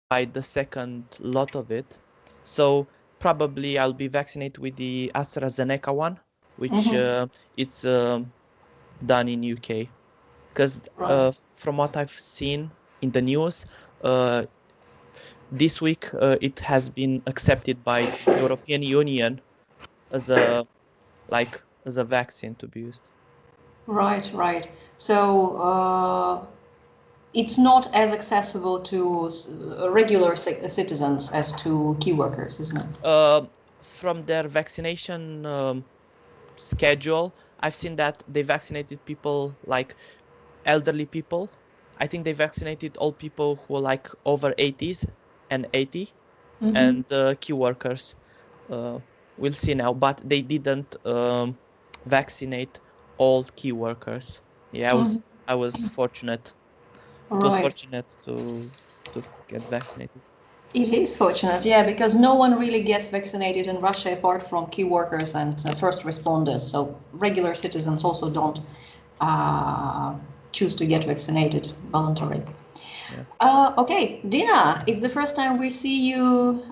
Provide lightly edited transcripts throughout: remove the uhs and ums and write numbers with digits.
by the second lot of it. So probably I'll be vaccinated with the AstraZeneca one, which it's done in UK. Because Right. from what I've seen in the news, this week it has been accepted by the European Union as a vaccine to be used. Right, right. So it's not as accessible to regular citizens as to key workers, isn't it? From their vaccination schedule, I've seen that they vaccinated people like elderly people. I think they vaccinated all people who are like over 80s and 80, and key workers. We'll see now, but they didn't vaccinate all key workers. Yeah, I was fortunate. It was Right. fortunate to get vaccinated. It is fortunate, yeah, because no one really gets vaccinated in Russia apart from key workers and first responders. So regular citizens also don't uh, choose to get vaccinated voluntarily. Yeah. Okay, Dina, it's the first time we see you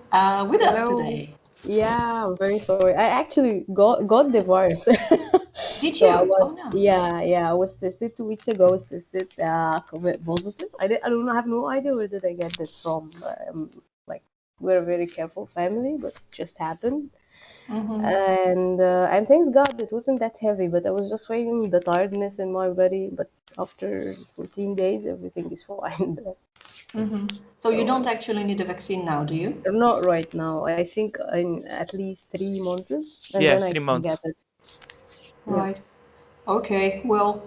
with us Hello. today. Yeah, I'm very sorry. I actually got the virus. Did So I you? was Oh no. yeah, I was tested 2 weeks ago. I was tested COVID positive. I don't know, I have no idea where did I get this from. Like we're a very careful family, but it just happened. And thanks God it wasn't that heavy, but I was just feeling the tiredness in my body. But after 14 days, everything is fine. So you So don't actually need a vaccine now, do you? not right now. I think in at least 3 months, and Yeah, then I three can months. get it. Yeah. Right. Okay. Well,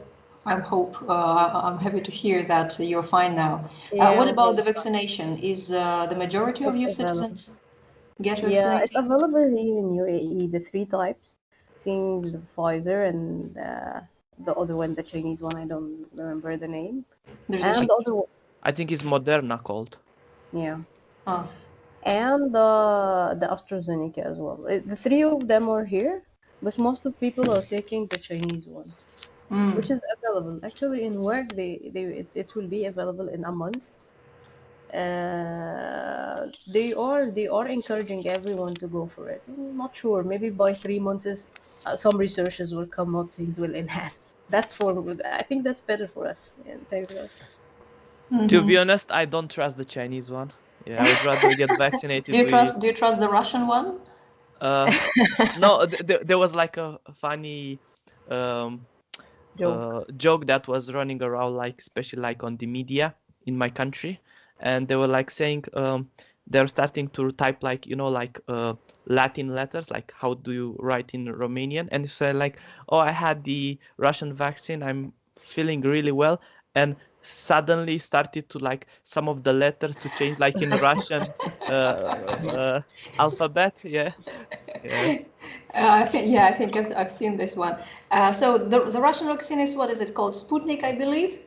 I'm happy to hear that you're fine now. What Yeah, about the thanks. vaccination? Is the majority of It's your available. citizens get Yeah, it's vaccinated? available here in UAE. The three types. I think the Pfizer and the other one, the Chinese one. I don't remember the name. There's a And I, the other one, I think it's Moderna called. yeah. ah, And the AstraZeneca as well. The three of them are here, but most of people are taking the Chinese one, which is available. Actually, in work, it will be available in a month. They are encouraging everyone to go for it. I'm not sure. Maybe by 3 months, some researches will come up. Things will enhance. That's for. I think that's better for us. And thank God. To be honest, I don't trust the Chinese one. Yeah, I would rather get do vaccinated you with. trust? Do you trust the Russian one? Uh, no, there was like a funny um Joke. joke that was running around, like especially like on the media in my country, and they were like saying they're starting to type like like Latin letters, like how do you write in Romanian, and you say like, oh, I had the Russian vaccine, I'm feeling really well, and suddenly started to like some of the letters to change like in Russian alphabet. Yeah, yeah. I think I've seen this one. So the Russian vaccine is what is it called? Sputnik, I believe.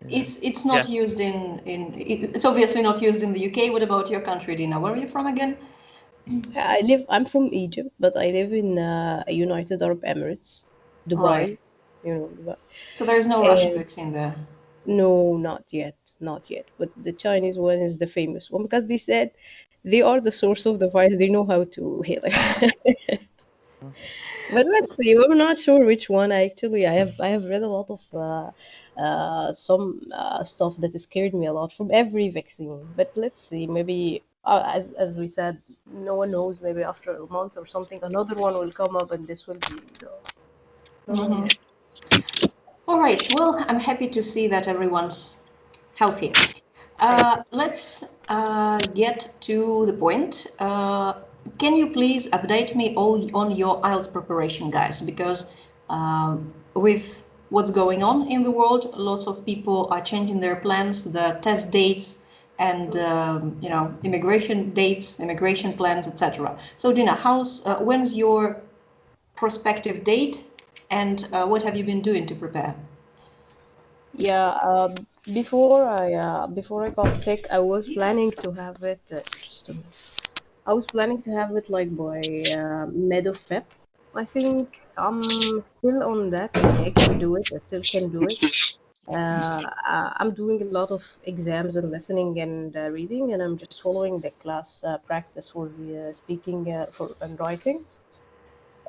Yeah. It's Yeah. not used it's obviously not used in the UK. What about your country, Dina? Where are you from again? I'm from Egypt, but I live in United Arab Emirates, Right. Dubai. Dubai. So there is no Russian And vaccine there. no, not yet, not yet. But the Chinese one is the famous one because they said they are the source of the virus. They know how to heal it. But let's see. We're not sure which one. I have read a lot of some stuff that scared me a lot from every vaccine. But let's see. Maybe as we said, no one knows. Maybe after a month or something, another one will come up, and this will be the one. All right. Well, I'm happy to see that everyone's healthy. Thanks. Let's get to the point. Can you please update me all on your IELTS preparation, guys? Because with what's going on in the world, lots of people are changing their plans, the test dates, and immigration dates, immigration plans, etc. So, Dina, when's your prospective date, and what have you been doing to prepare? Yeah. Before I got sick, I was planning to have it. Just a minute. I was planning to have it like by mid of Feb. I think I'm still on that. I can do it. I still can do it. I'm doing a lot of exams and listening and reading, and I'm just following the class practice for the speaking for and writing.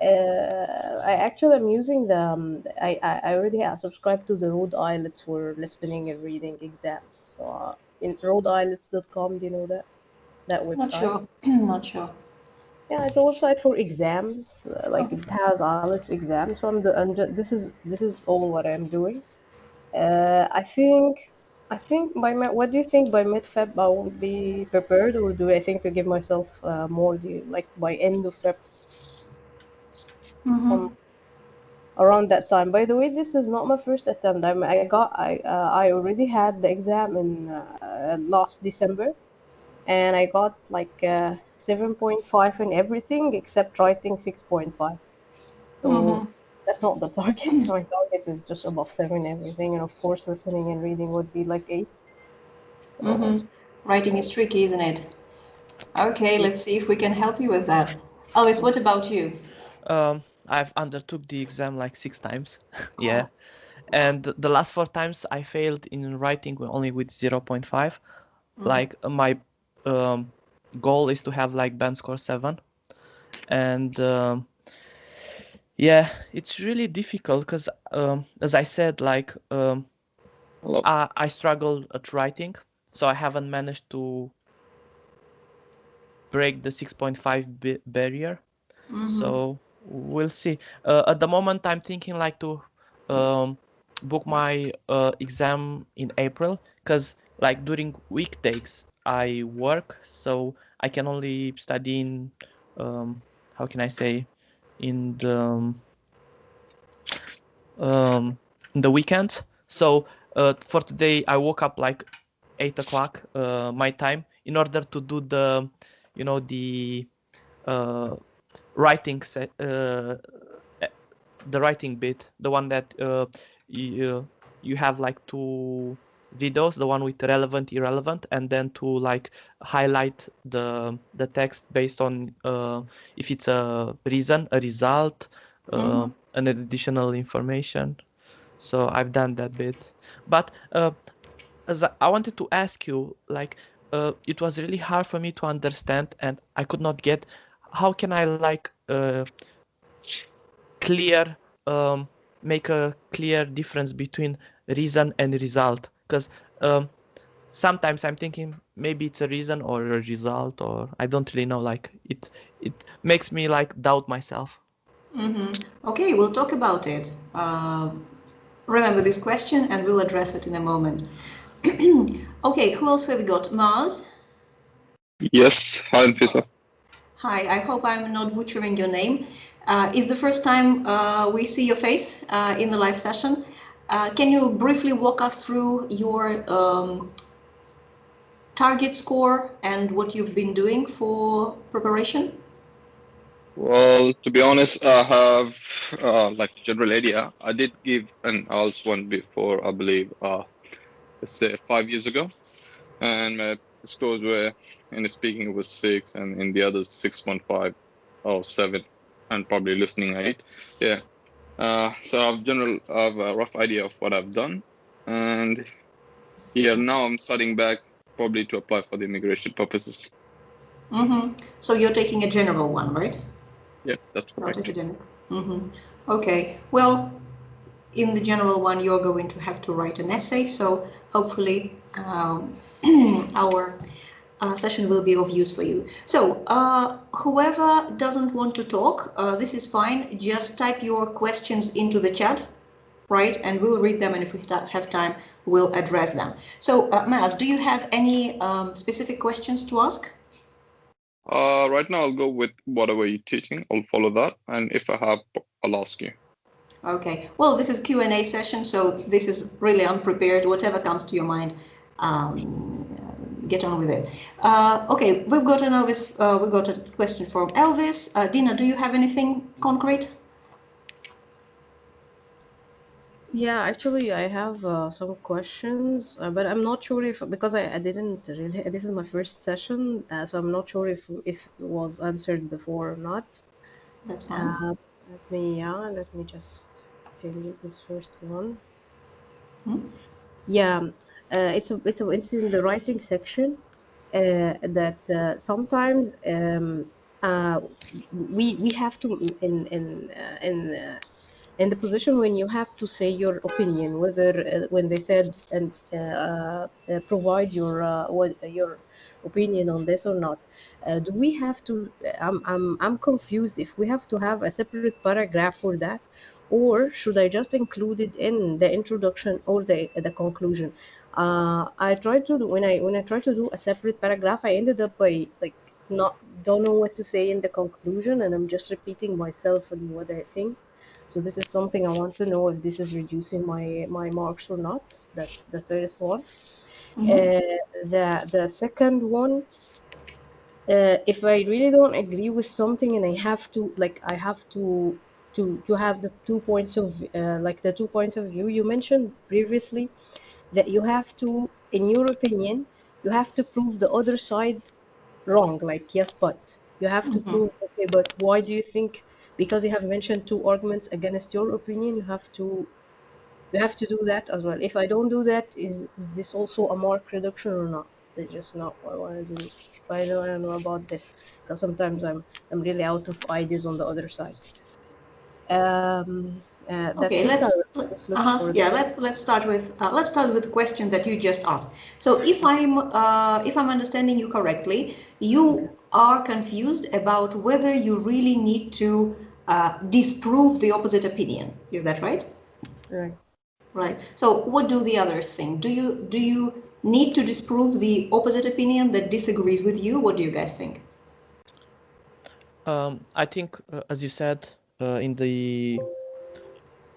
I actually am using the I already have subscribed to the Rhode IELTS for listening and reading exams. So in rhodeielts.com, do you know that Not website? sure. Not sure. Yeah, it's a website for exams. Like it has IELTS exams. So this is all what I'm doing. I think what do you think by mid-Feb I will be prepared, or do I think to give myself more, like by end of Feb, Mm-hmm. some around that time? By the way, this is not my first attempt. I already had the exam in last December, and I got like 7.5 in everything except writing 6.5. So Mm-hmm. that's not the target. My target is just above 7 everything, and of course listening and reading would be like 8. So Mm-hmm. Writing is tricky, isn't it? Okay, let's see if we can help you with that. Always, what about you? I've undertook the exam like 6 times. Yeah. Oh. And the last 4 times I failed in writing only with 0.5. Like my goal is to have like band score 7. And yeah, it's really difficult because as I said, like Hello. I struggle at writing, so I haven't managed to break the 6.5 barrier. So we'll see. At the moment, I'm thinking like to book my exam in April, because like during weekdays I work, so I can only study in how can I say, in the weekends. So for today, I woke up like 8 o'clock my time in order to do the uh, writing the writing bit, the one that you have like 2 videos, the one with relevant, irrelevant, and then to like highlight the text based on if it's a reason, a result, an additional information. So I've done that bit, but as I wanted to ask you, like, it was really hard for me to understand, and I could not get how can I like clear make a clear difference between reason and result, because um, sometimes I'm thinking maybe it's a reason or a result, or I don't really know, like it makes me like doubt myself. Okay, we'll talk about it. Remember this question and we'll address it in a moment. Okay, who else have we got? Mars? Yes, hi, Anfisa. Hi, I hope I'm not butchering your name. It's the first time we see your face in the live session. Can you briefly walk us through your target score and what you've been doing for preparation? Well, to be honest, I have like general idea. I did give an IELTS one before, I believe, let's say 5 years ago, and my scores were in the speaking it was 6, and in the others 6.5 or 7, and probably listening 8. Yeah. So I have a rough idea of what I've done, and yeah, now I'm studying back probably to apply for the immigration purposes. So you're taking a general one, right? Yeah, that's Not correct. academic. Okay. Well, in the general one, you're going to have to write an essay. So hopefully, our session will be of use for you. So whoever doesn't want to talk, this is fine. Just type your questions into the chat, right? And we'll read them, and if we have time, we'll address them. So, Maz, do you have any specific questions to ask? Right now I'll go with whatever you're teaching. I'll follow that, and if I have, I'll ask you. Okay. Well, this is Q&A session, so this is really unprepared. Whatever comes to your mind, get on with it. Okay, we've got an Elvis. We've got a question from Elvis. Dina, do you have anything concrete? yeah, actually, I have some questions, but I'm not sure if because I didn't really. This is my first session, so I'm not sure if it was answered before or not. That's fine. Uh, let me just tell you this first one. Yeah, it's in the writing section that sometimes we have to in the position when you have to say your opinion, whether when they said and provide your opinion on this or not. Do we have to? I'm confused if we have to have a separate paragraph for that, or should I just include it in the introduction or the conclusion? I tried to do when I tried to do a separate paragraph, I ended up by like not don't know what to say in the conclusion, and I'm just repeating myself and what I think. So this is something I want to know if this is reducing my marks or not. That's the first one. Mhm. The second one, if I really don't agree with something and I have to like I have to have the 2 points of like the 2 points of view you mentioned previously, that you have to, in your opinion, you have to prove the other side wrong. Like yes, but you have to Mhm. prove okay, but why do you think? Because you have mentioned two arguments against your opinion, you have to do that as well. If I don't do that, is this also a mark reduction or not? That's just not what I want to do. I don't want to know about this because sometimes I'm really out of ideas on the other side. That's Okay, it. I let's was just looking for yeah, the let's start with the question that you just asked. So if I'm understanding you correctly, you are confused about whether you really need to disprove the opposite opinion. Is that right? right. Right. So what do the others think? Do you need to disprove the opposite opinion that disagrees with you? What do you guys think? I think, as you said in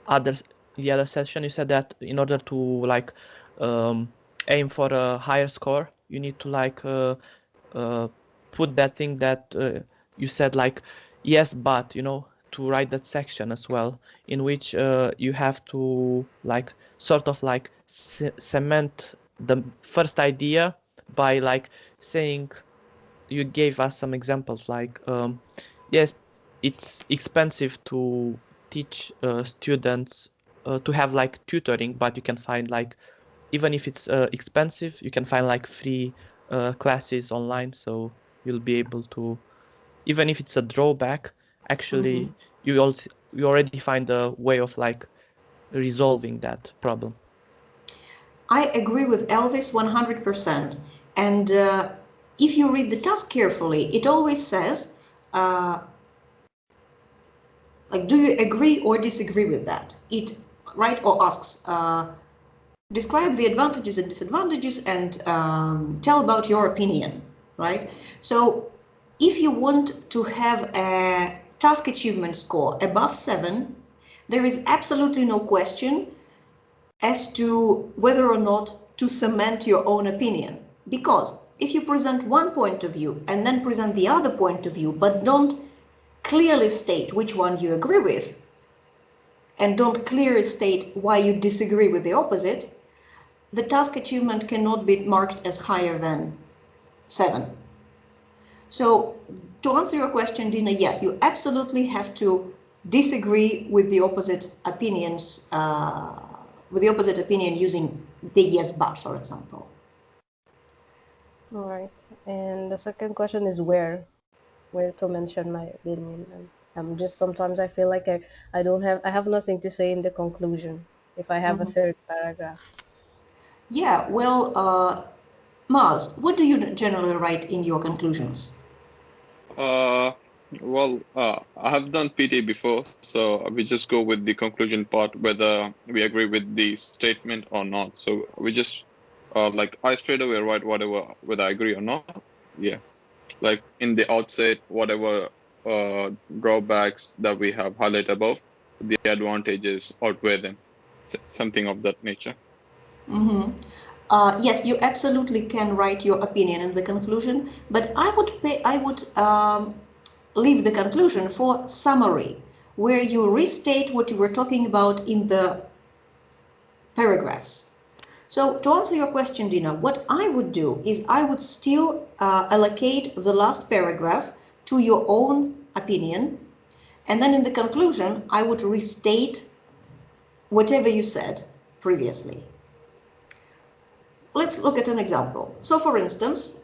other the other session, you said that in order to like aim for a higher score, you need to like put that thing that you said like yes, but to write that section as well, in which you have to like sort of like cement the first idea by like saying you gave us some examples like yes, it's expensive to teach students to have like tutoring, but you can find like even if it's expensive, you can find like free classes online, so you'll be able to, even if it's a drawback, Mm-hmm. actually you already find a way of like resolving that problem. I agree with Elvis 100%. And if you read the task carefully, it always says, uh, like, do you agree or disagree with that? It, right, or asks, describe the advantages and disadvantages and tell about your opinion, right? So if you want to have a task achievement score above 7, there is absolutely no question as to whether or not to cement your own opinion. Because if you present one point of view and then present the other point of view, but don't clearly state which one you agree with, and don't clearly state why you disagree with the opposite, the task achievement cannot be marked as higher than 7. So to answer your question, Dina, yes, you absolutely have to disagree with the opposite opinions, with the opposite opinion using the yes but, for example. All right. And the second question is where to mention my opinion. And I'm just sometimes I feel like I have nothing to say in the conclusion if I have a Mhm. third paragraph. Yeah, well, Mars, what do you generally write in your conclusions? Uh, I have done PT before, so we just go with the conclusion part, whether we agree with the statement or not. So we just like I straight away write whatever, whether I agree or not. Yeah, like in the outset, whatever drawbacks that we have highlighted above, the advantages outweigh them, something of that nature. Mm-hmm. Yes, you absolutely can write your opinion in the conclusion, but I would leave the conclusion for summary, where you restate what you were talking about in the paragraphs. So to answer your question, Dina, what I would do is I would still allocate the last paragraph to your own opinion, and then in the conclusion, I would restate whatever you said previously. let's look at an example. So for instance,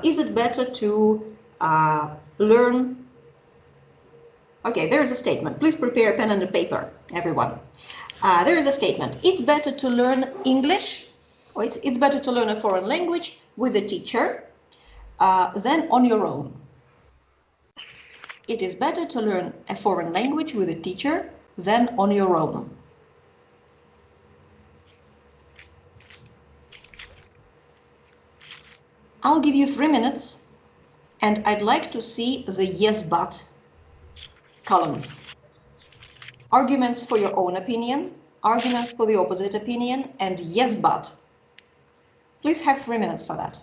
is it better to learn? Okay, there is a statement. Please prepare a pen and a paper, everyone. There is a statement. It's better to learn English, or it's better to learn a foreign language with a teacher than on your own. It is better to learn a foreign language with a teacher than on your own. I'll give you 3 minutes, and I'd like to see the yes but columns. Arguments for your own opinion, arguments for the opposite opinion, and yes but. Please have 3 minutes for that.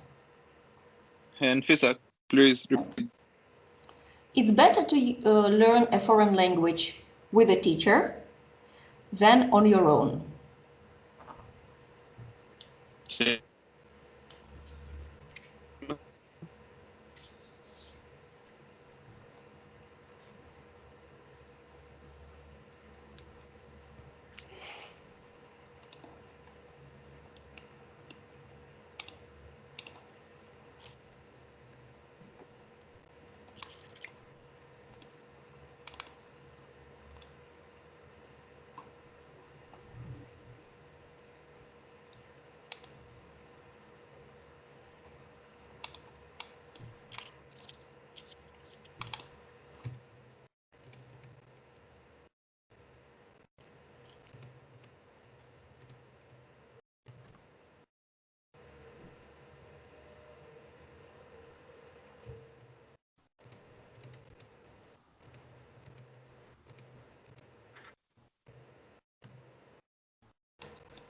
And Fisak, please repeat. It's better to learn a foreign language with a teacher than on your own.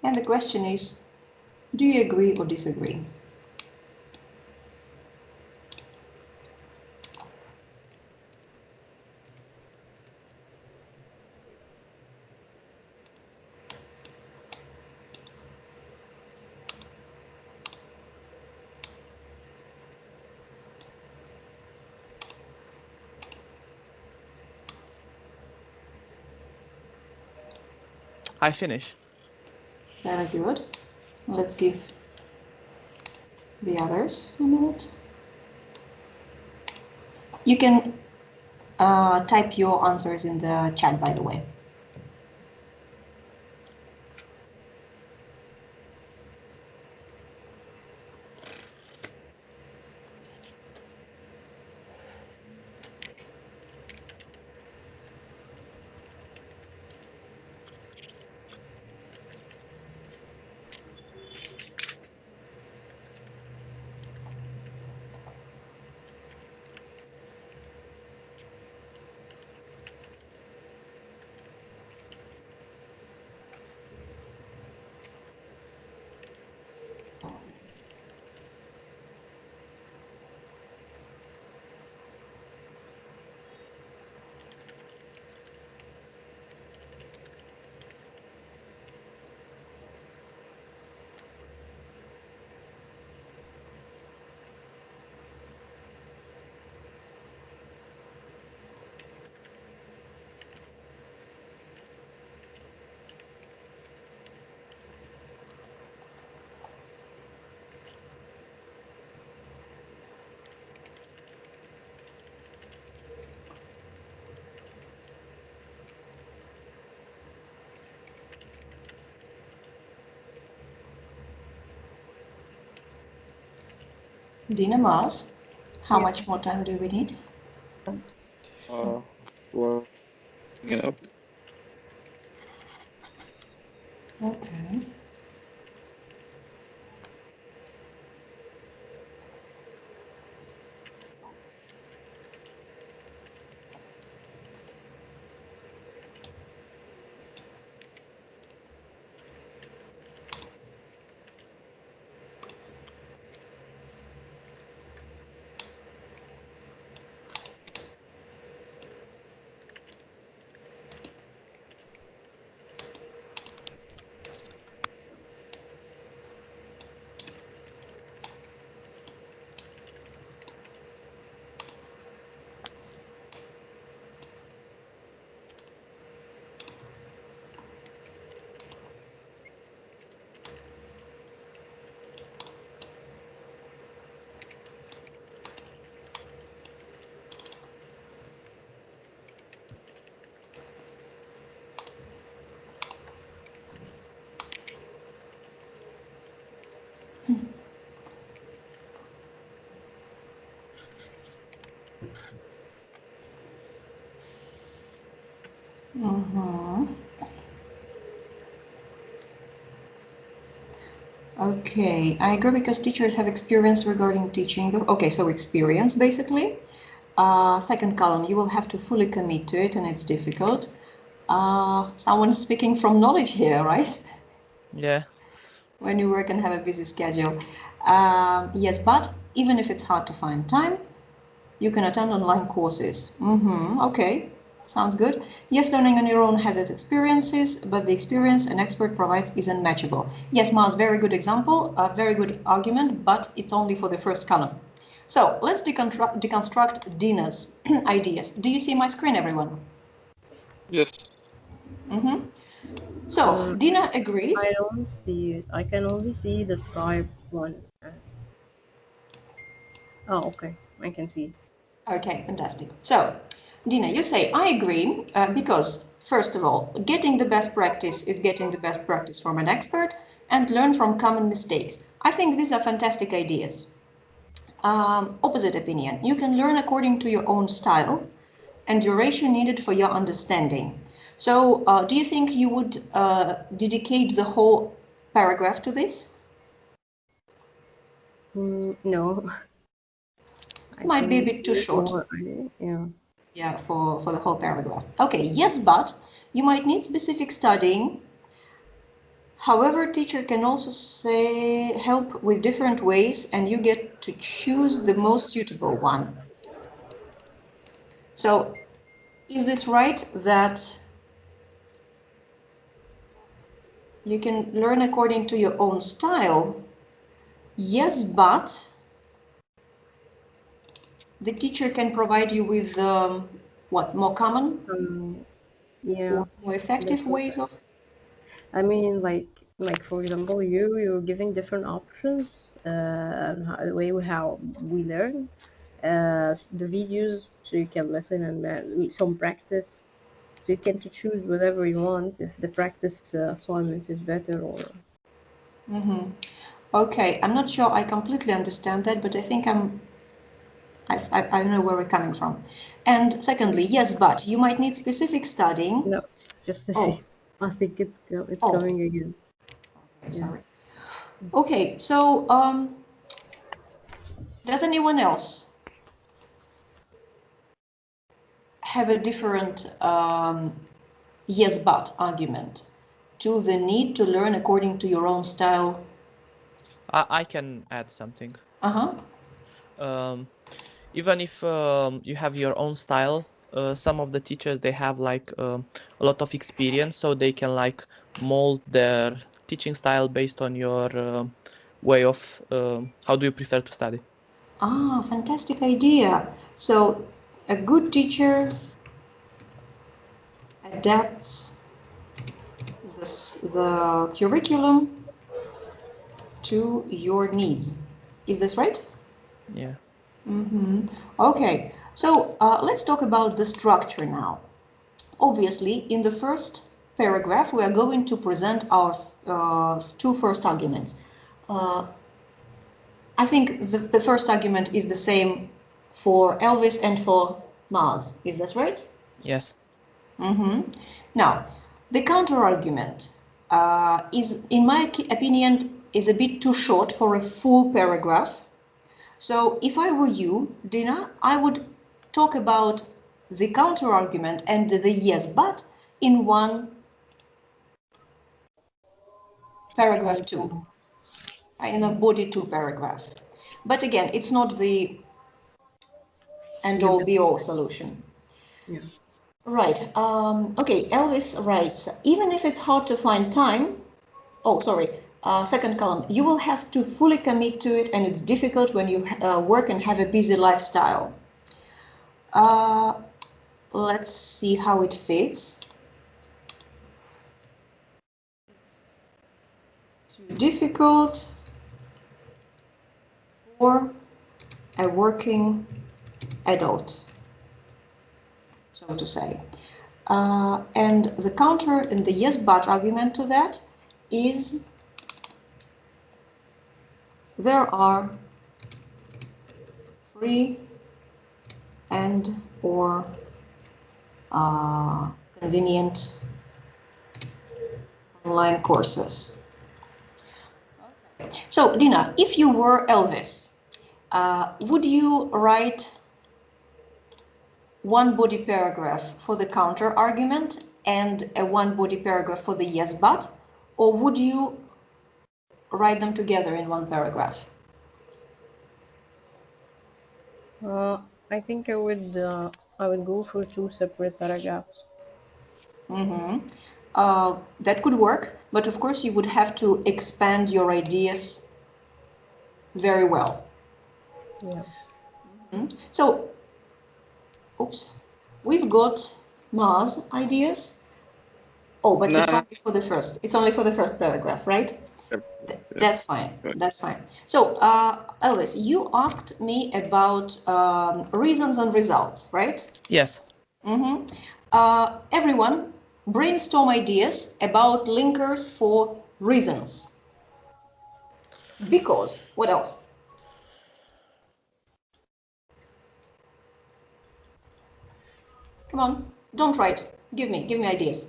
And the question is, do you agree or disagree? I finish. Very good. Let's give the others a minute. You can type your answers in the chat, by the way. Dina Mars, how Yeah. much more time do we need? Well, yeah. Okay. Mm-hmm. Okay, I agree because teachers have experience regarding teaching. Okay, so experience basically. Second column, you will have to fully commit to it and it's difficult. Someone's speaking from knowledge here, right? Yeah. When you work and have a busy schedule. Yes, but even if it's hard to find time, you can attend online courses. Okay, sounds good. Yes, learning on your own has its experiences, but the experience an expert provides is unmatchable. Yes, Mars, very good example, a very good argument, but it's only for the first column. So let's deconstruct Dina's ideas. Do you see my screen, everyone? Yes. So Dina I agrees. don't see it. I can only see the Skype one. Oh, okay. I can see. Okay, fantastic. So, Dina, you say, I agree, because, first of all, getting the best practice is getting the best practice from an expert and learn from common mistakes. I think these are fantastic ideas. Opposite opinion. You can learn according to your own style and duration needed for your understanding. So, do you think you would dedicate the whole paragraph to this? No, I Might be a think bit too there's short. more. Yeah. Yeah, for the whole paragraph. Okay, yes, but you might need specific studying. However, teacher can also say help with different ways and you get to choose the most suitable one. So is this right that you can learn according to your own style? Yes, but the teacher can provide you with what, more common Yeah. or more effective That's what ways of? I mean. Like for example, you're giving different options. The way how we learn. The videos so you can listen and some practice. So you can to choose whatever you want if the practice assignment is better or. Okay, I'm not sure I completely understand that, but I think I know where we're coming from. And secondly, yes, but you might need specific studying. No, it's just the Oh, same. I think it's oh, coming again. Yeah. sorry. Okay, so does anyone else have a different yes, but argument to the need to learn according to your own style? I can add something. Uh-huh. Even if you have your own style, some of the teachers, they have like a lot of experience, so they can like mold their teaching style based on your way of how do you prefer to study. Ah, fantastic idea. So a good teacher adapts the curriculum to your needs. Is this right? Yeah. Okay, so let's talk about the structure now. Obviously, in the first paragraph, we are going to present our two first arguments. Uh, I think the first argument is the same for Elvis and for Mars. Is that right? Yes. Now, the counter argument is, in my opinion, is a bit too short for a full paragraph. So if I were you, Dina, I would talk about the counter argument and the yes, but in one paragraph two, in a body two paragraph. But again, it's not the end The all best. be all solution. Yeah. Right. Okay, Elvis writes, even if it's hard to find time, oh, sorry, second column, you will have to fully commit to it and it's difficult when you work and have a busy lifestyle. Let's see how it fits. Too difficult for a working adult, so to say. And the counter and the yes but argument to that is there are free and or convenient online courses. So, Dina, if you were Elvis, would you write one body paragraph for the counter argument and a one body paragraph for the yes but, or would you write them together in one paragraph? I think I would go for two separate paragraphs. That could work, but of course you would have to expand your ideas very well. Yeah. So, oops, we've got Mars ideas. Oh, but it's Nah. only for the first. It's only for the first paragraph, right? Yep. That's fine. Right. That's fine. So, Elvis, you asked me about reasons and results, right? Yes. Everyone, brainstorm ideas about linkers for reasons. Because, what else? Come on, don't write. Give me ideas.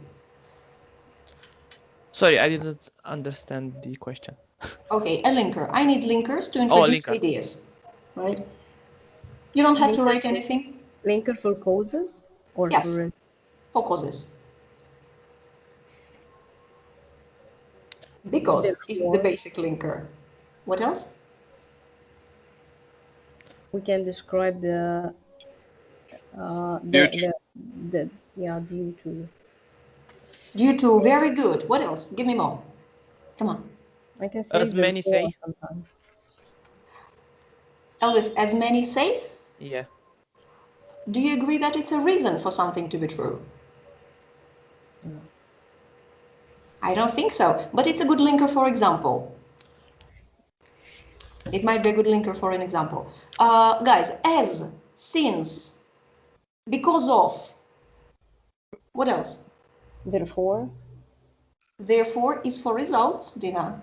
Sorry, I didn't understand the question. Okay, a linker. I need linkers to Oh, introduce linker. ideas, right? You don't have to write anything. Linker for causes or Yes, for for causes. Because is the basic linker. What else? we can describe the Due due to. Due to, very good. What else? Give me more. Come on. I can say As many say. sometimes. Elvis, as many say, Yeah. do you agree that it's a reason for something to be true? No. I don't think so, but it's a good linker for example. It might be a good linker for an example. Guys, as, since, because of. What else? Therefore. Therefore is for results, Dina.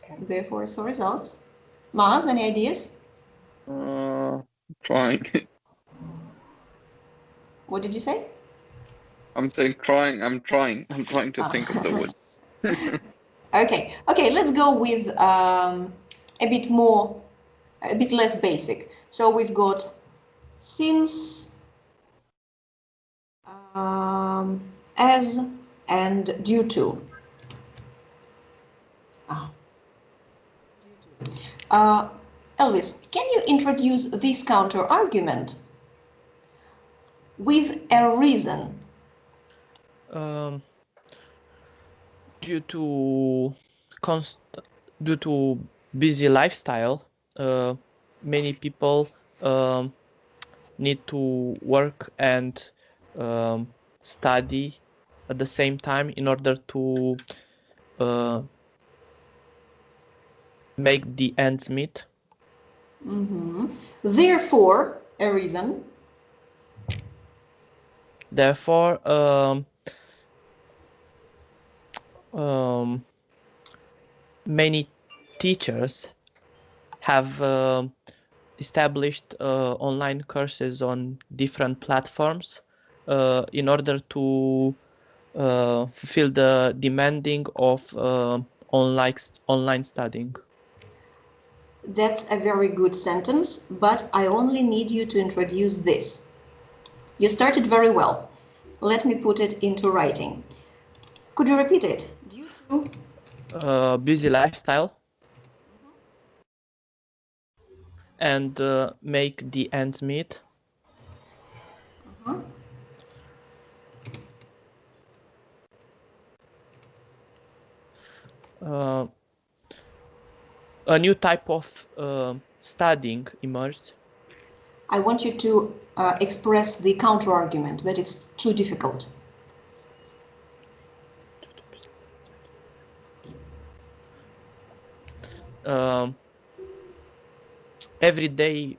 Okay. Therefore is for results. Maz, any ideas? Trying. What did you say? I'm saying trying. I'm trying to think of the words. Okay, let's go with a bit less basic. So we've got since, as, and due to. Elvis, can you introduce this counter argument with a reason? Due to busy lifestyle, many people need to work and study at the same time in order to make the ends meet. Therefore, a reason. Therefore, many teachers have established online courses on different platforms in order to fulfill the demanding of online studying. That's a very good sentence, but I only need you to introduce this. You started very well. Let me put it into writing. Could you repeat it? Due to busy lifestyle and make the ends meet. A new type of studying emerged. I want you to express the counter argument that it's too difficult. Every day,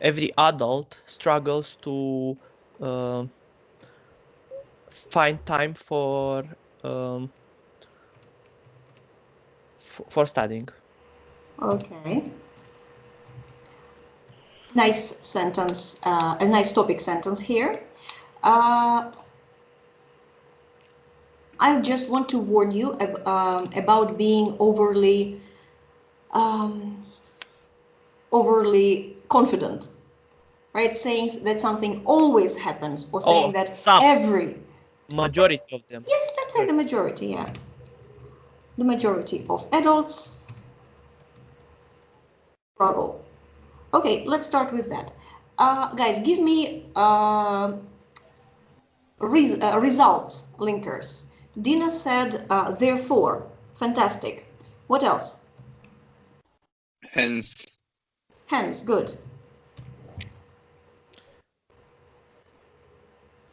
every adult struggles to find time for studying. Okay. Nice sentence, a nice topic sentence here. I just want to warn you about being overly confident, right? Saying that something always happens, or saying that majority of them. Yes, let's say the majority, yeah. The majority of adults struggle. Okay, let's start with that. Guys, give me results linkers. Dina said, therefore. Fantastic. What else? Hence. Hence, good.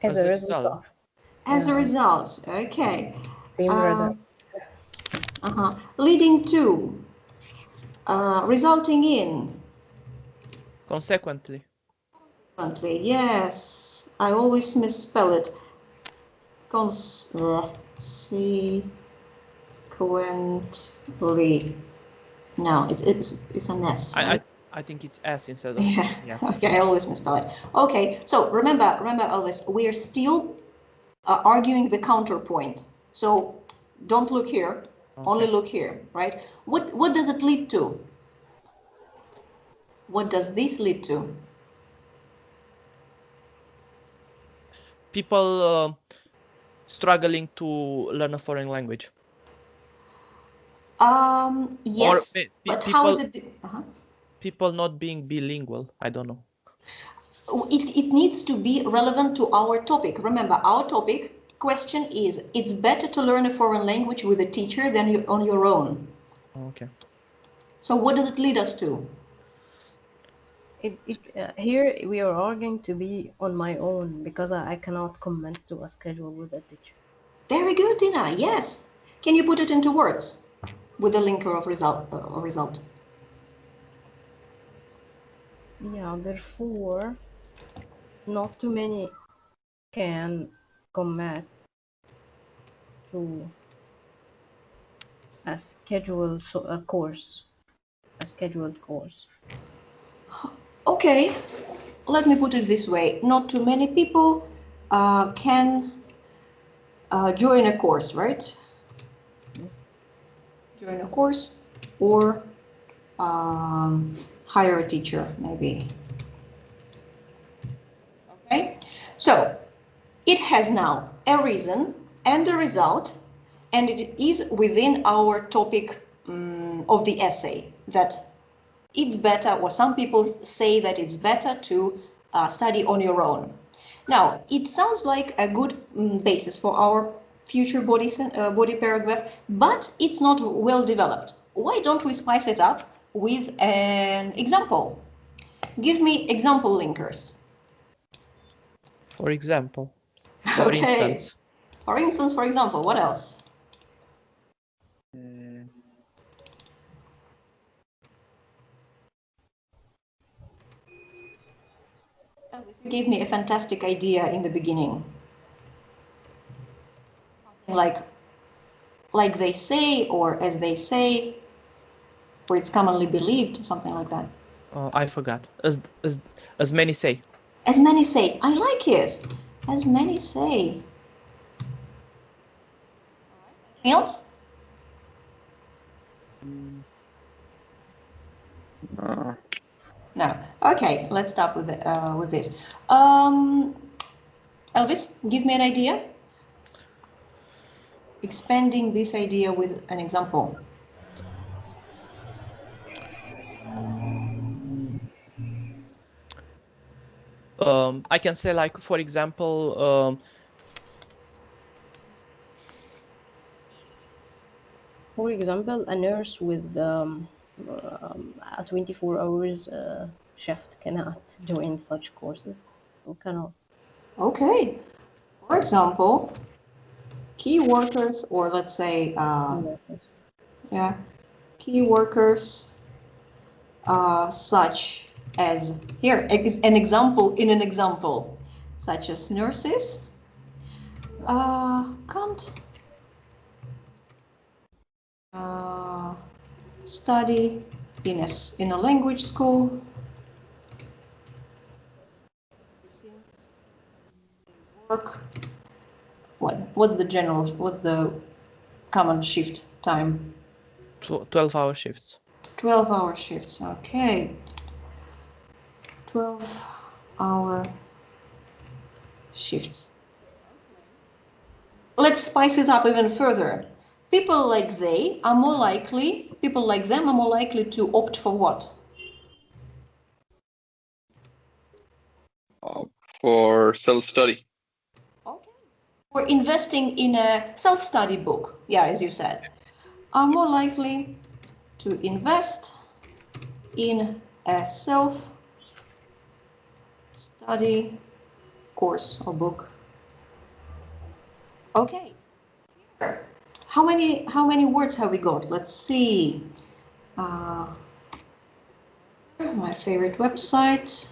As a result of. As a result, okay. Same result. Leading to. Resulting in. Consequently. Consequently, yes. I always misspell it. Consequently. No, it's a mess, right? I think it's S instead of yeah. Okay, I always misspell it. Okay, so remember Elvis, we are still arguing the counterpoint. So don't look here, only look here, right? What does it lead to? What does this lead to? People struggling to learn a foreign language. Yes, but how is it? People not being bilingual. I don't know. It needs to be relevant to our topic. Remember, our topic question is, it's better to learn a foreign language with a teacher than on your own. Okay. So what does it lead us to? Here we are arguing to be on my own because I cannot comment to a schedule with a teacher. Very good, Dina. Yes. Can you put it into words with a linker of result? Yeah, therefore, not too many can commit to a scheduled course. Okay, let me put it this way. Not too many people can join a course, right? Join a course or hire a teacher, maybe. Okay, so it has now a reason and a result, and it is within our topic of the essay that it's better, or some people say that it's better to study on your own. Now, it sounds like a good basis for our future body paragraph, but it's not well developed. Why don't we spice it up with an example? Give me example linkers. For example. For example, what else? You gave me a fantastic idea in the beginning. Something like they say, or as they say, or it's commonly believed, something like that. I forgot. As many say. As many say. I like it. As many say. Anything else? No. Okay, let's start with this. Elvis, give me an idea. Expanding this idea with an example. I can say, like, for example, a nurse with a 24 hours shift cannot join such courses. Cannot. Okay. For example, key workers, or let's say, key workers such as, here, an example in an example, such as nurses, can't study in a language school work. What's the common shift time? 12-hour shifts. 12-hour shifts, okay. 12-hour shifts. Let's spice it up even further. People like them are more likely to opt for what? For self-study. Okay. For investing in a self-study book, yeah, as you said, are more likely to invest in a self-study course or book. Okay. How many words have we got? Let's see. My favorite website.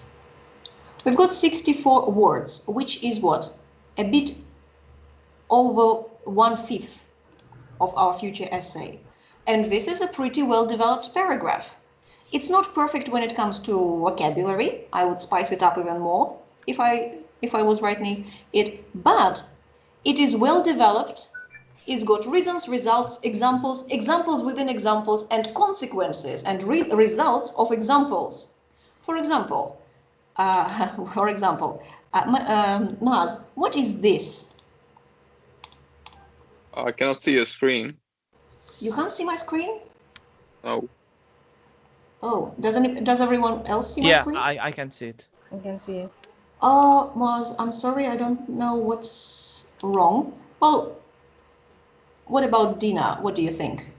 We've got 64 words, which is what? A bit over 1/5 of our future essay. And this is a pretty well-developed paragraph. It's not perfect when it comes to vocabulary. I would spice it up even more if I was writing it, but it is well developed. It's got reasons, results, examples, examples within examples, and consequences and results of examples. For example, Maz, what is this? I cannot see a screen. You can't see my screen? No. Oh, does everyone else see my Yeah, screen? I can see it. I can see it. Oh, Maz, I'm sorry, I don't know what's wrong. Well, what about Dina? What do you think?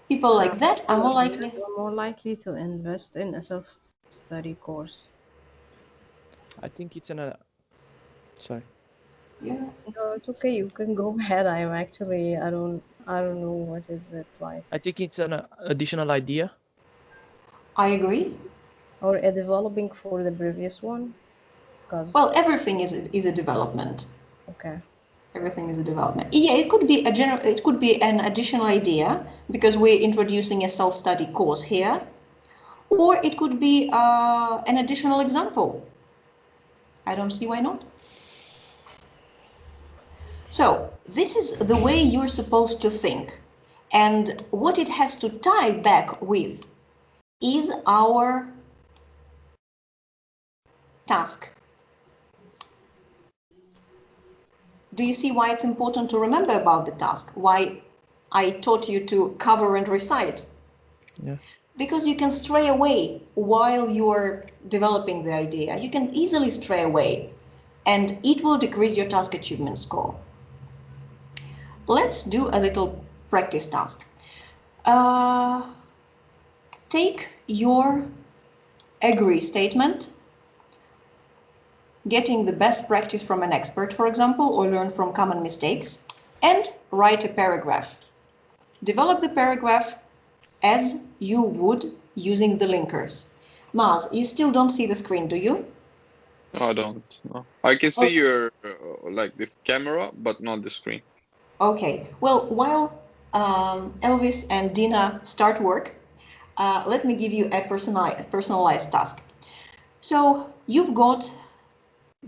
People like that are more likely. We're more likely to invest in a self-study course. I think it's an. Sorry. Yeah, No, it's okay. You can go ahead. I don't know what is it like. I think it's an additional idea. I agree. Or a developing for the previous one. Well, everything is a development. Okay. Everything is a development. Yeah, it could be it could be an additional idea because we're introducing a self-study course here, or it could be an additional example. I don't see why not. So this is the way you're supposed to think, and what it has to tie back with is our task. Do you see why it's important to remember about the task? Why I taught you to cover and recite? Yeah. Because you can stray away while you're developing the idea. You can easily stray away, and it will decrease your task achievement score. Let's do a little practice task. Take your agree statement, getting the best practice from an expert, for example, or learn from common mistakes, and write a paragraph. Develop the paragraph as you would using the linkers. Maz, you still don't see the screen, do you? No, I don't. No. I can see your like the camera, but not the screen. Okay. Well, while Elvis and Dina start work, let me give you a personalized task. So you've got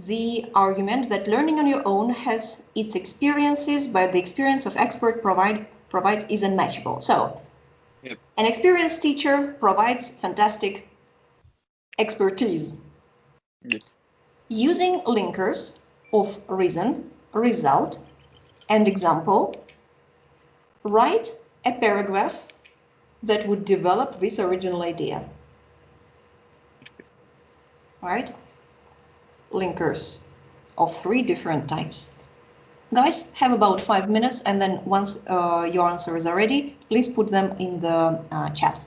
the argument that learning on your own has its experiences, but the experience of expert provides is unmatchable. So Yep. an experienced teacher provides fantastic expertise. Yep. Using linkers of reason, result, and example, write a paragraph that would develop this original idea. Right? Linkers of 3 different types. Guys, have about 5 minutes, and then once your answers are ready, please put them in the chat.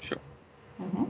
Sure. Mm-hmm.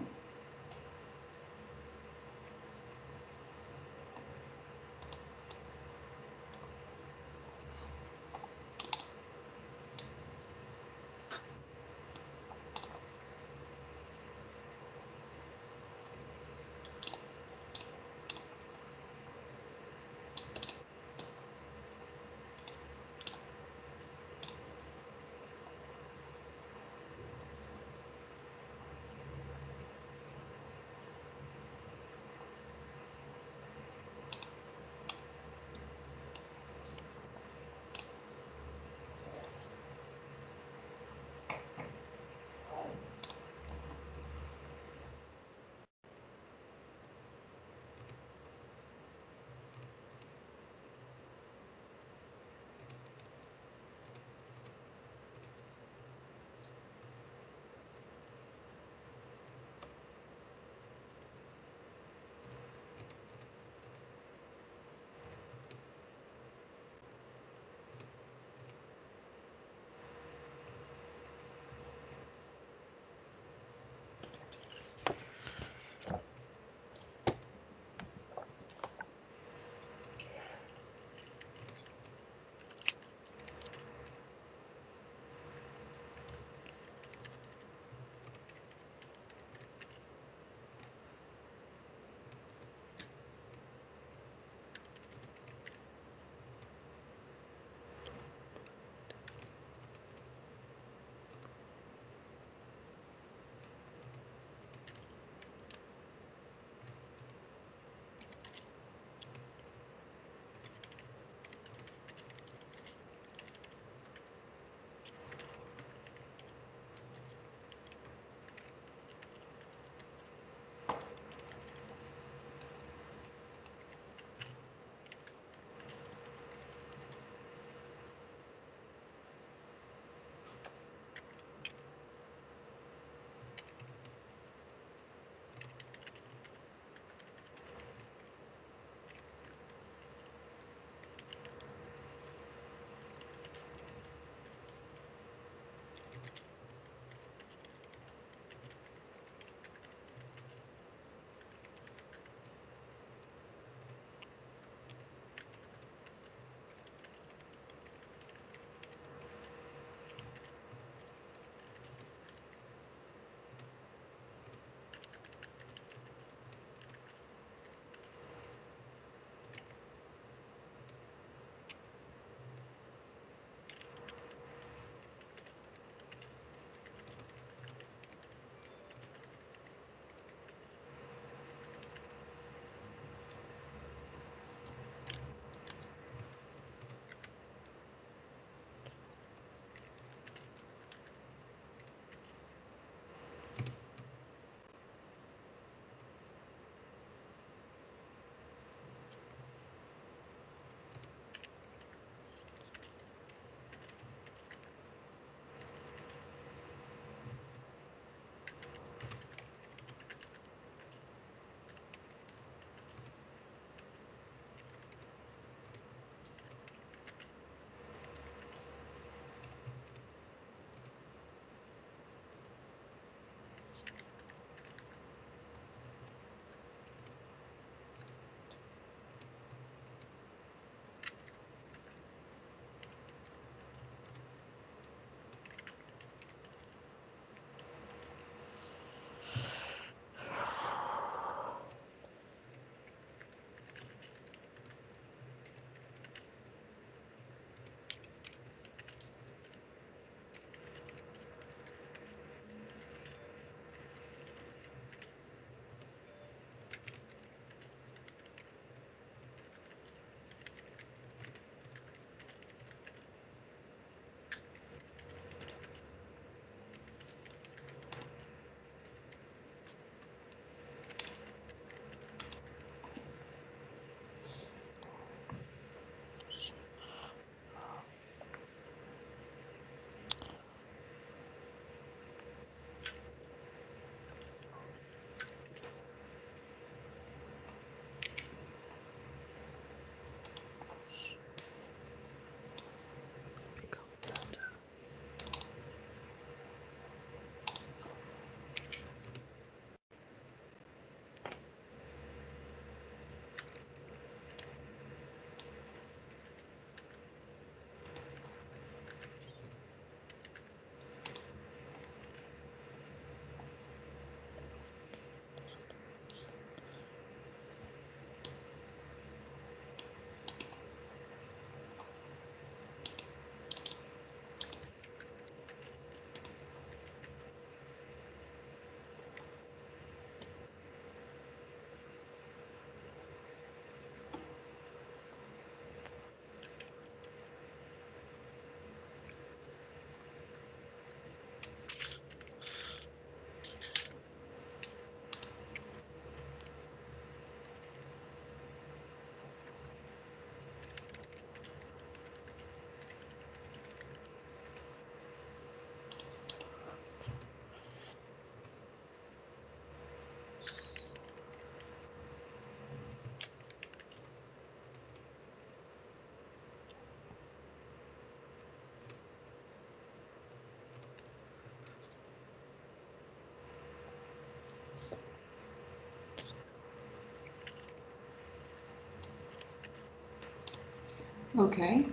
Okay.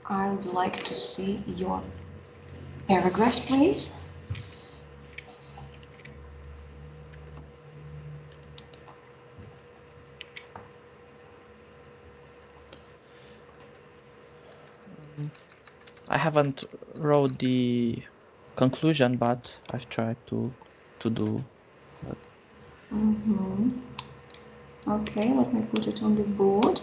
I would like to see your paragraphs, please. I haven't wrote the conclusion, but I've tried to do that. Okay, let me put it on the board.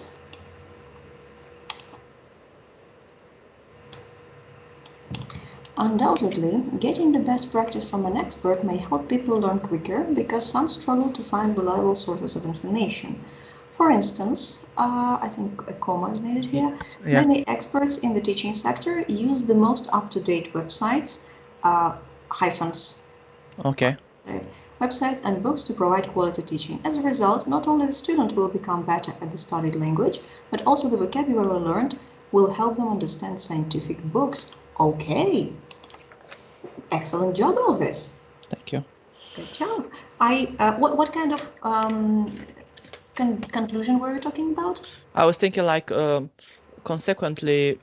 Undoubtedly, getting the best practice from an expert may help people learn quicker because some struggle to find reliable sources of information. For instance, I think a comma is needed here. Yeah. Many experts in the teaching sector use the most up-to-date websites, hyphens, Okay. websites and books to provide quality teaching. As a result, not only the student will become better at the studied language, but also the vocabulary learned will help them understand scientific books. Okay. Excellent job, Elvis. Thank you. Good job. What kind of conclusion were you talking about? I was thinking like consequently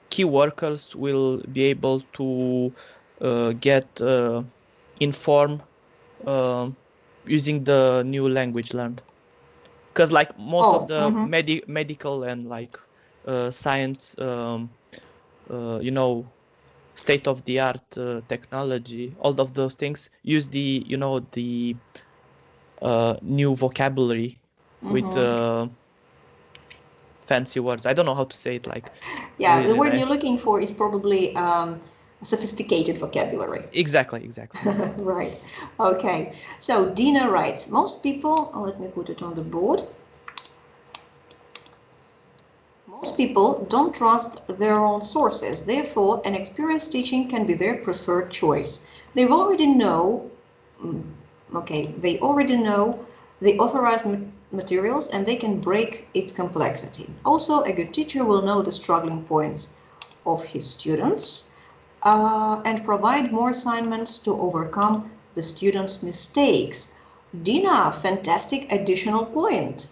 key workers will be able to get informed using the new language learned, because like most of the medical and like science you know, state of the art technology, all of those things use the, you know, the new vocabulary with fancy words. I don't know how to say it, like yeah, really the word nice. you're looking for is probably sophisticated vocabulary. Exactly. Right. Okay. So Dina writes, most people, let me put it on the board. Most people don't trust their own sources. Therefore, an experienced teaching can be their preferred choice. They already know the authorized materials and they can break its complexity. Also, a good teacher will know the struggling points of his students and provide more assignments to overcome the students' mistakes. Dina, fantastic additional point.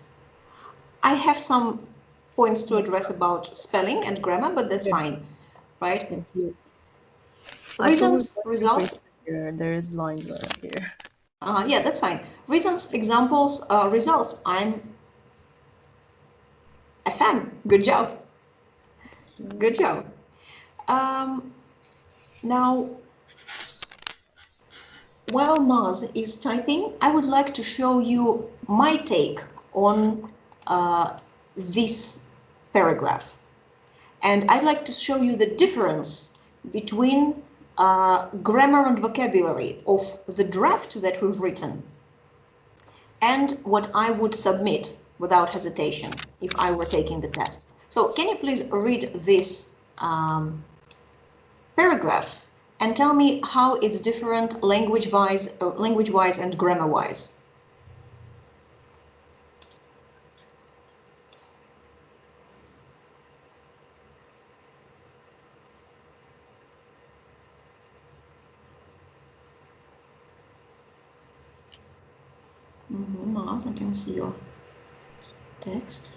I have some points to address about spelling and grammar, but that's fine, right? Yes, you. Reasons, results. There is lines right here. Yeah, that's fine. Reasons, examples, results. I'm a fan. Good job. Good job. Now, while Maz is typing, I would like to show you my take on this paragraph. And I'd like to show you the difference between grammar and vocabulary of the draft that we've written and what I would submit without hesitation if I were taking the test. So can you please read this paragraph and tell me how it's different language-wise and grammar-wise? Mars, I can see your text.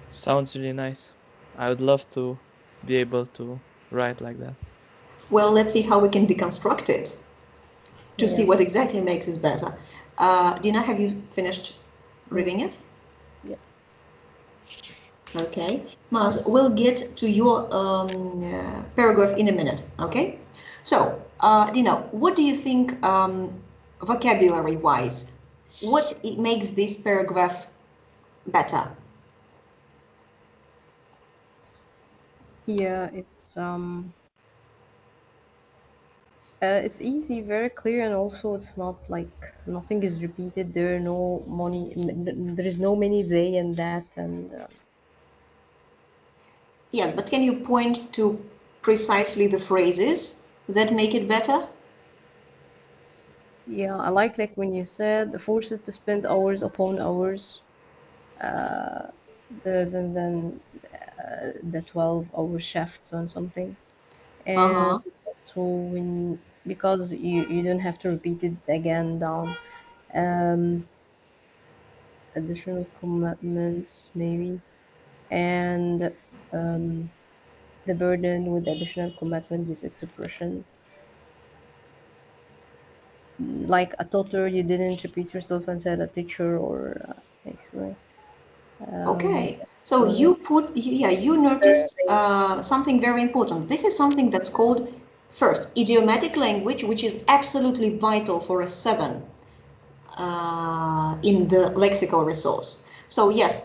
Sounds really nice. I would love to be able to write like that. Well, let's see how we can deconstruct it to see what exactly makes it better. Dina, have you finished reading it? Yeah. Okay. Maz, we'll get to your paragraph in a minute, okay? So, Dina, what do you think vocabulary-wise? What makes this paragraph better? Yeah, it's easy, very clear, and also it's not like nothing is repeated. There are no money. There is no many they and that and. Yes, but can you point to precisely the phrases that make it better? Yeah, I like when you said forced to spend hours upon hours, uh, the 12-hour shifts on something, and Uh-huh. also when because you don't have to repeat it again down. Um, Additional commitments maybe, and um, the burden with additional commitment, this expression, like a toddler, you didn't repeat yourself and said a teacher or actually. Um, Okay, so so you noticed something very important. This is something that's called, first, idiomatic language, which is absolutely vital for a 7 in the lexical resource. So yes,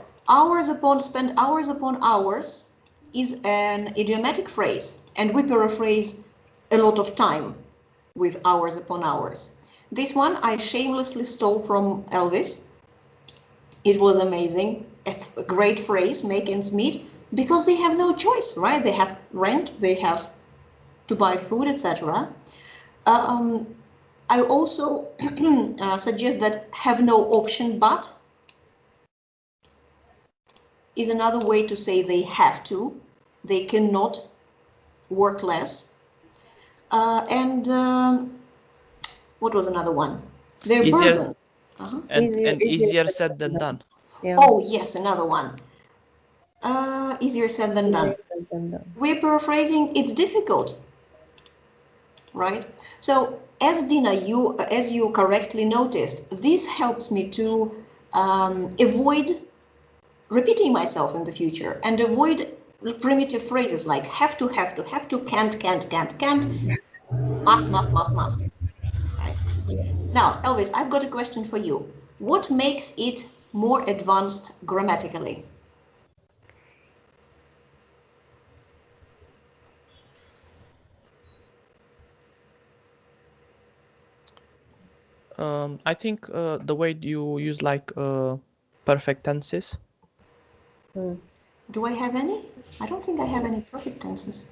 spend hours upon hours is an idiomatic phrase, and we paraphrase a lot of time with hours upon hours. This one I shamelessly stole from Elvis. It was amazing, a great phrase, make ends meet, because they have no choice, right? They have rent, they have to buy food, etc. Um, I also suggest that have no option but is another way to say they have to, they cannot work less. And what was another one? They're Easier burdened. Uh-huh. and easier said said than than done. yeah, Oh, yes, another one. Easier said than easier done. said than done. We're paraphrasing, it's difficult, right? So as Dina, as you correctly noticed, this helps me to avoid repeating myself in the future and avoid primitive phrases like have to, can't, must. Right? Now, Elvis, I've got a question for you. What makes it more advanced grammatically? I think the way you use like perfect tenses. Do I have any? I don't think I have any perfect tenses.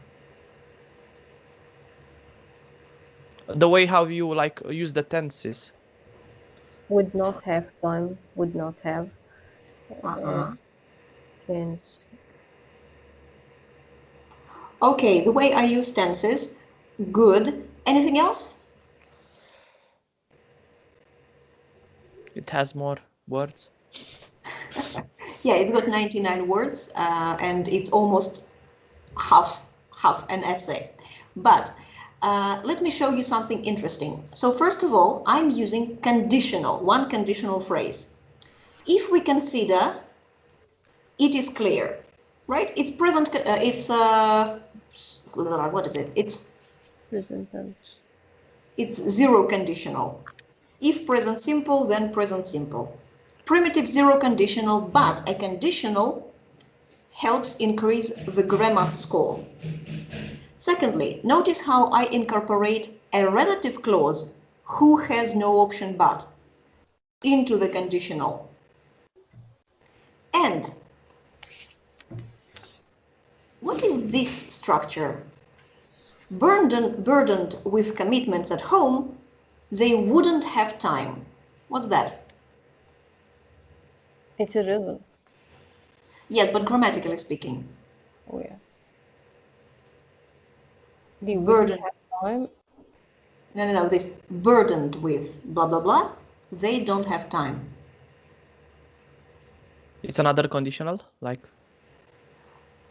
The way how you like use the tenses. Would not have time, would not have chance. Okay, the way I use tenses, good. Anything else? It has more words. Yeah, it's got 99 words and it's almost half an essay. But let me show you something interesting. So first of all, I'm using one conditional phrase. If we consider it is clear, right? It's present, what is it? Present tense. It's zero conditional. If present simple, then present simple. Primitive zero conditional, but a conditional helps increase the grammar score. Secondly, notice how I incorporate a relative clause, who has no option but, into the conditional. And what is this structure? Burdened with commitments at home, they wouldn't have time. What's that? It's a reason. Yes, but grammatically speaking. Oh yeah. They wouldn't Burdened. have time. No, this burdened with blah, blah, blah. They don't have time. It's another conditional, like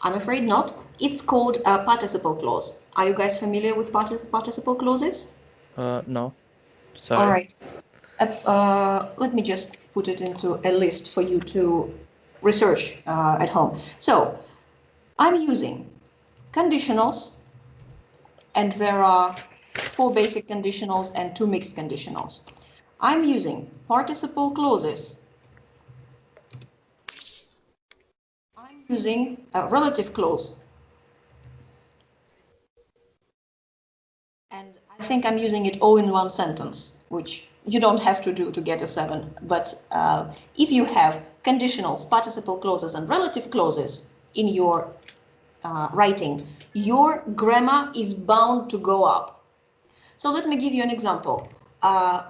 I'm afraid not. It's called a participle clause. Are you guys familiar with participle clauses? no. All Sorry. right. Let me just put it into a list for you to research at home. So I'm using conditionals, and there are 4 basic conditionals and 2 mixed conditionals. I'm using participle clauses. I'm using a relative clause. And I think I'm using it all in one sentence, which you don't have to do to get a 7. But if you have conditionals, participle clauses, and relative clauses in your writing, your grammar is bound to go up. So let me give you an example.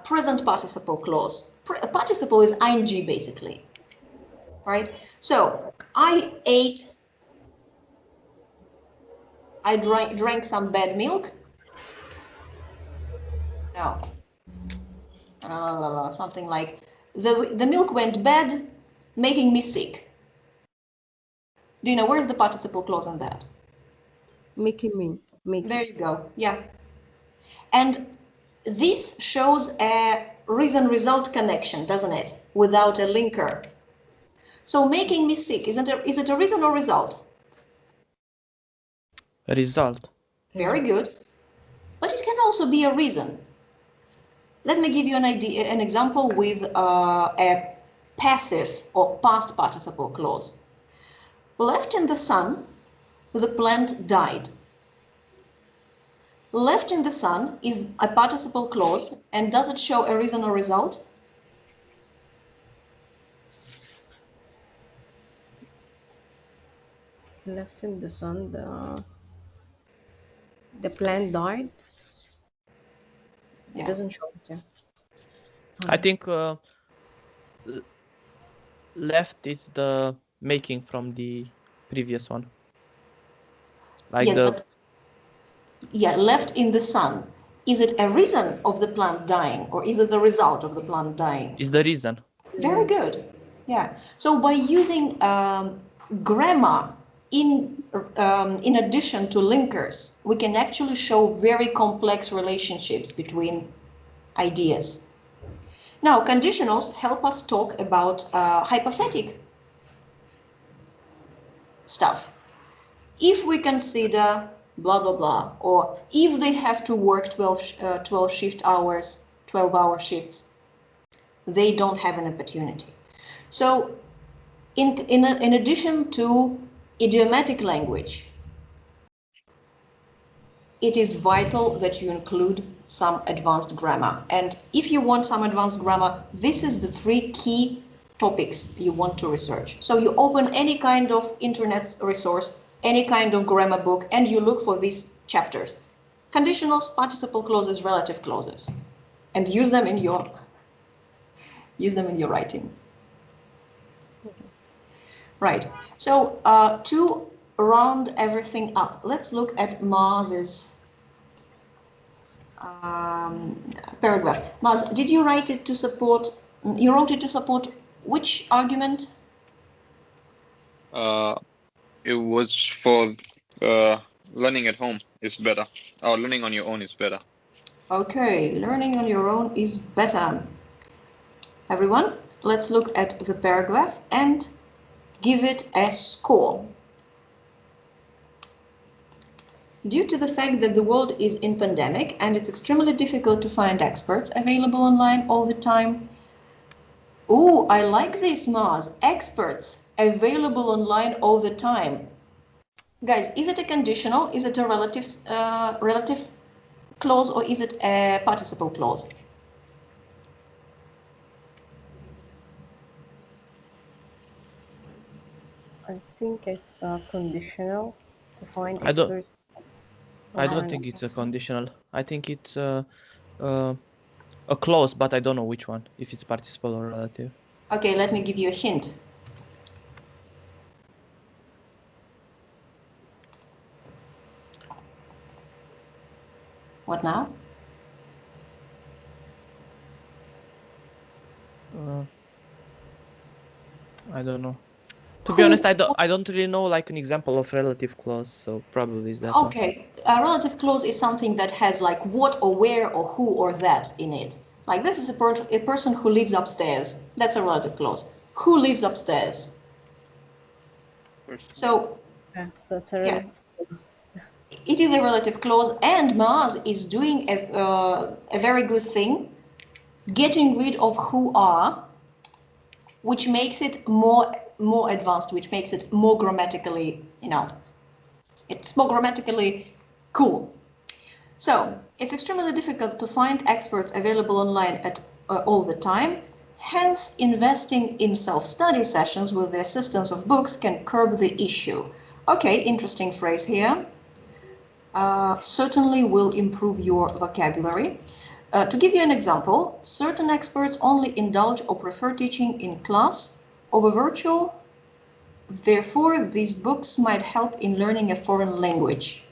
present participle clause. Participle is ing basically, right? So I drank some bad milk. No. Something like the milk went bad, making me sick. Do you know where's the participle clause in that? Making me. There you go. Yeah. And this shows a reason-result connection, doesn't it? Without a linker. So making me sick, is it a reason or result? Result. Very good. But it can also be a reason. Let me give you an example with a passive or past participle clause. Left in the sun, the plant died. Left in the sun is a participle clause, and does it show a reason or result? Left in the sun, the plant died. It Yeah. doesn't show it. Yeah. I think left is the making from the previous one. Like Yes, but yeah, left in the sun. Is it a reason of the plant dying, or is it the result of the plant dying? is the reason. Very good. Yeah. So by using grammar in addition to linkers, we can actually show very complex relationships between ideas. Now, conditionals help us talk about hypothetic stuff. If we consider blah, blah, blah, or if they have to work 12 shift hours, 12-hour shifts, they don't have an opportunity. So in addition to idiomatic language, it is vital that you include some advanced grammar. And if you want some advanced grammar, this is the 3 key topics you want to research. So you open any kind of internet resource, any kind of grammar book, and you look for these chapters. Conditionals, participle clauses, relative clauses, and use them in your writing. Right. So to round everything up, let's look at Mars's paragraph. Mars, did you write it to support? You wrote it to support which argument? It was for learning at home is better, or learning on your own is better. Okay, learning on your own is better. Everyone, let's look at the paragraph and give it a score. Due to the fact that the world is in pandemic and it's extremely difficult to find experts available online all the time. Ooh, I like this, Mars. Experts available online all the time. Guys, is it a conditional? Is it a relative clause, or is it a participle clause? I think it's conditional to find I don't- experts. I don't think it's a conditional. I think it's a clause, but I don't know which one, if it's participle or relative. Okay, let me give you a hint. What now? I don't know. To be honest, I don't really know like an example of relative clause, so probably is that one. Okay, a relative clause is something that has like what or where or who or that in it. Like this is a person who lives upstairs. That's a relative clause. Who lives upstairs? So Yeah, so it's a yeah, it is a relative clause, and Mars is doing a very good thing, getting rid of who are, which makes it more advanced, which makes it more grammatically, it's more grammatically cool. So it's extremely difficult to find experts available online at all the time. Hence, investing in self-study sessions with the assistance of books can curb the issue. Okay, interesting phrase here. Certainly will improve your vocabulary. To give you an example, certain experts only indulge or prefer teaching in class over virtual. Therefore, these books might help in learning a foreign language.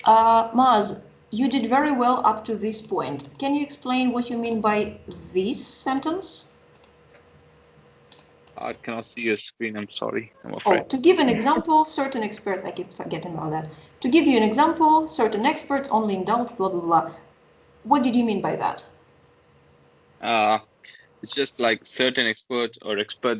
Maz, you did very well up to this point. Can you explain what you mean by this sentence? I cannot see your screen. I'm sorry. I'm Oh, afraid. to give an example, certain experts, I keep forgetting about that. To give you an example, certain experts only indulge, blah, blah, blah. What did you mean by that? It's just like certain experts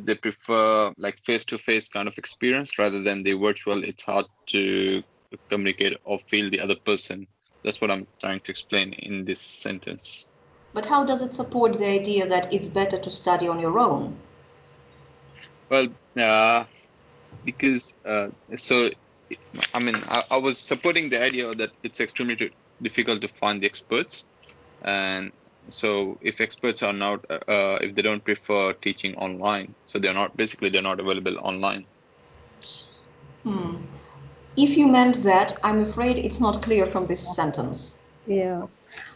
they prefer like face-to-face kind of experience rather than the virtual. It's hard to communicate or feel the other person. That's what I'm trying to explain in this sentence. But how does it support the idea that it's better to study on your own? Well, because so I mean, I was supporting the idea that it's extremely difficult to find the experts, and so if experts are not, if they don't prefer teaching online, so they're not available online. If you meant that, I'm afraid it's not clear from this sentence. Yeah.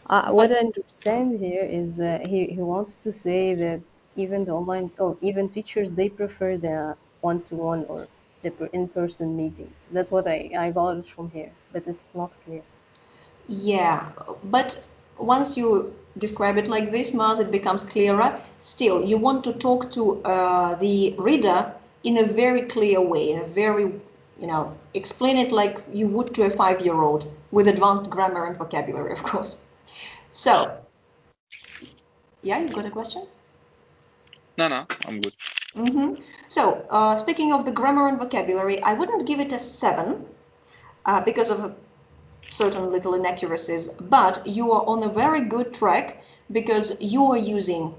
What I understand here is that he wants to say that even the online or even teachers, they prefer the one-to-one or the in-person meetings. That's what I got it from here, but it's not clear. Yeah, but once you describe it like this, Mars, it becomes clearer. Still, you want to talk to the reader in a very clear way, in a very, explain it like you would to a 5-year-old with advanced grammar and vocabulary, of course. So, yeah, you've got a question? No, I'm good. So, speaking of the grammar and vocabulary, I wouldn't give it a 7 because of certain little inaccuracies, but you are on a very good track because you are using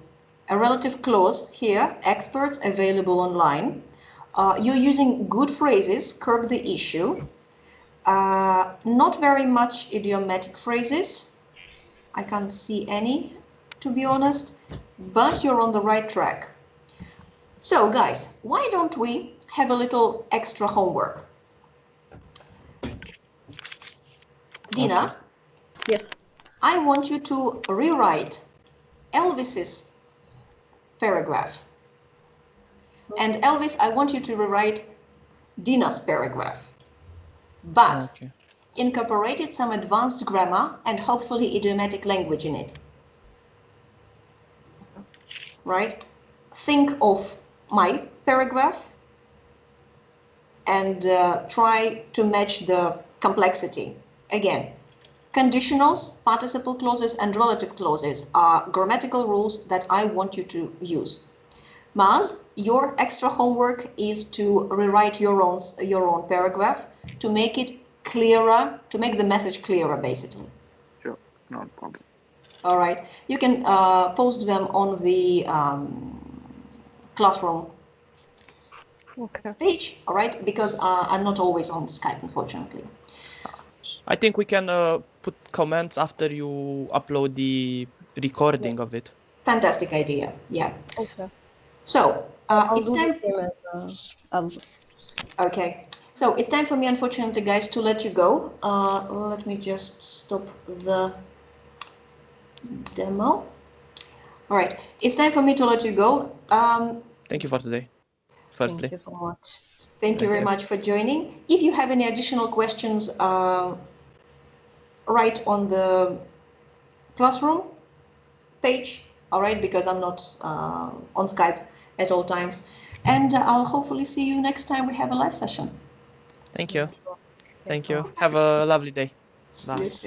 a relative clause here, experts available online. You're using good phrases, curb the issue. Not very much idiomatic phrases. I can't see any, to be honest, but you're on the right track. So guys, why don't we have a little extra homework? Dina? Okay. Yes. I want you to rewrite Elvis's paragraph. And Elvis, I want you to rewrite Dina's paragraph. But Okay. incorporated some advanced grammar and hopefully idiomatic language in it. Right? Think of my paragraph and try to match the complexity. Again, conditionals, participle clauses, and relative clauses are grammatical rules that I want you to use. Maz, your extra homework is to rewrite your own paragraph to make it clearer, to make the message clearer, basically. Sure, no problem. All right. You can post them on the classroom page, all right? Because I'm not always on Skype, unfortunately. I think we can put comments after you upload the recording of it. Fantastic idea. Yeah. Okay. So I'll it's do time. the same as Albus. Okay. So it's time for me, unfortunately, guys, to let you go. Let me just stop the demo. All right. It's time for me to let you go. Thank you for today. Firstly. Thank you so much. Thank you very much for joining. If you have any additional questions, write on the classroom page, all right, because I'm not on Skype at all times. And I'll hopefully see you next time we have a live session. Thank you. Thank you. Have a lovely day. Bye.